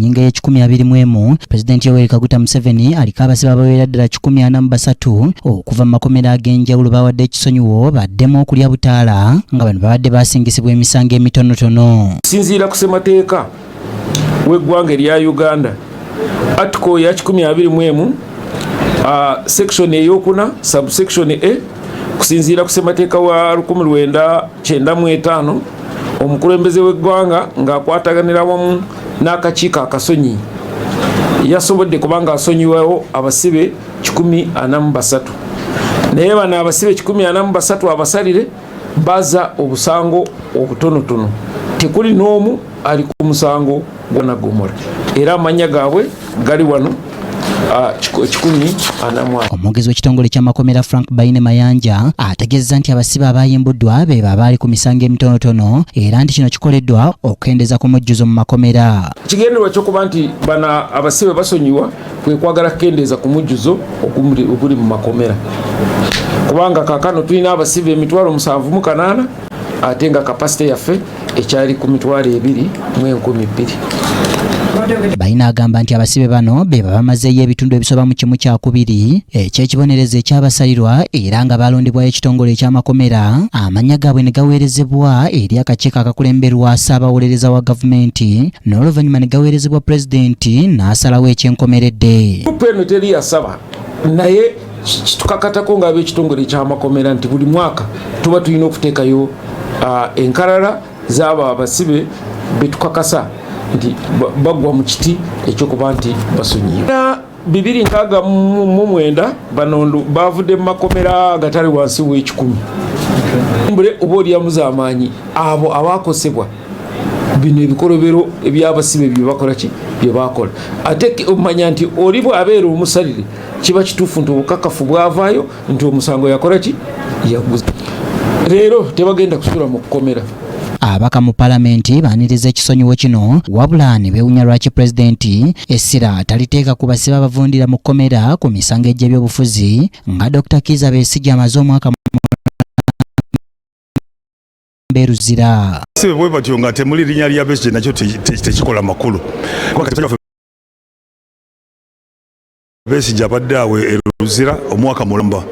nyinga ya 2021 President Yoweri Kaguta Museveni aliko abasibe abawera ddala 143 okuva mu makomera ag'enjawulo bawadde ekisonyiwo baddemu okulya butaala nga bano babadde basingisibwa emisango emitonotono. Sinziira ku ssemateeka w'eggwanga erya Uganda article ya 121 section eyokuna subsection A kusinziira ku ssemateeka wa 1995 omukulembeze w'eggwanga ng'akwataganira wamu n'akakiiko akasonyi yasobodde kubanga asonyiwawo abasibe 143 naye bano abasibe 143 abasalire baza obusango obutonotono tekuli n'omu ali ku musango gwa Gomora era amanya gaabwe gali wano 140. Omwogezi w'ekitongole ky'amakomera Frank Baine Mayanja ategeezezza nti abasibe abayimbuddwa be babaali ku misango emitonotono era nti kino kikoleddwa okukendeza ku mujjuzo mu makomera. Kigendererwa ky'okuba nti bana abasibe basonyiwa kwe kwagala kukendeza ku mujjuzo oguli mu makomera kubanga kaakano tulina abasibe 7,800 ate nga kapasite yaffe ekyali ku 2,212. Baina agamba nti abasibe bano be bamazeeyo ebitundu ebisoba mu kimu kyakubiri ekyekibonerezo ekyabasalirwa era nga balondebwayo ekitongole eky'amakomera amanya gaabwe ne gaweerezebwa eri akakiiko akakulemberwa ssaabawolereza wa gavumenti n'oluvannyuma ne gaweerezebwa pulezidenti n'asalawo ekyenkomeredde. Gupu eno teri yasaba naye tukakatako ng'ab'ekitongole eky'amakomera nti buli mwaka tuba tulina okuteekayo enkalala z'abo abasibe betukakasa nti bagwa mu kiti ekyokuba nti basonyiwa. 269 bano bavudde mu makomera agatali wansi w'e10 mbule oba olyamuza amaanyi abo abakosebwa bino ebikolobero ebyabasibe bye bakola ki bye bakola ate omanya nti oli bw'abeera omusalire kiba kituufu nti obukakafu bwavaayo nti omusango yakola ki yaguza. Leero tebagenda kusula mu kukomera. Abaka mu palamenti baaniriza ekisonyiwo kino wabula ne beewunya lwaki pulezidenti essira taliteeka ku basibe abavundira mu kkomera ku misango egy'ebyobufuzi nga Dr. Kizza Besigye amaze omwaka mberuzira. Sibe bwe batyo nga temuli linnya lya Besigye nakyo tekikola makulu. Besigye abadde awe eruzira omwaka mulamba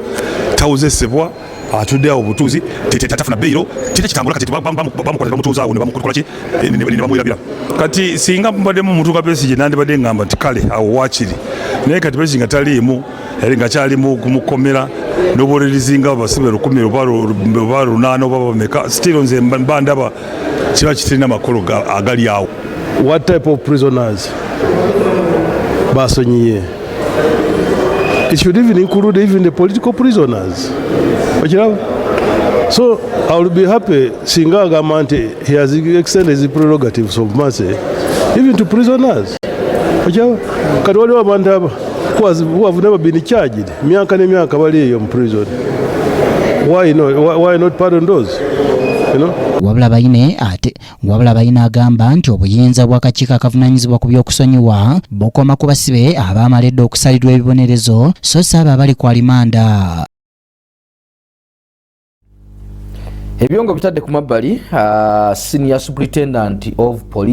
tawuzesebwa atudde awo butuuzi tetafuna beyiro kitakitambula kati bamukwatira bamutuuza awo ne bamukola ki ne bamwirabira kati singa mbaddemu mutuuka Besigye nandibadde ngamba nti kale awo waakiri naye kati Besigye nga taliimu eri nga kyalimu kumukomera n'obuwulirizi nga abasibe 10 oba 8 oba bameka still nze mba ndaba kiba kitirina makulu agali awo. What type of prisoners basonyiye? It should even include even the political prisoners. So I will be happy Singa Gamante he has extended his prerogatives of mercy even to prisoners. Kadwali wa bandaba who have never been charged. Miaka ne miaka bali eyo mu prison. Why not pardon those? You know? Wabula Baine agamba nti obuyinza bw'akakiiko akavunaanyizibwa ku by'okusonyiwa bukoma ku basibe abaamaledde okusalirwa ebibonerezo so si abo abali ku alimanda. Ebyongo bitadde ku mabbali. Senior Superintendent of Police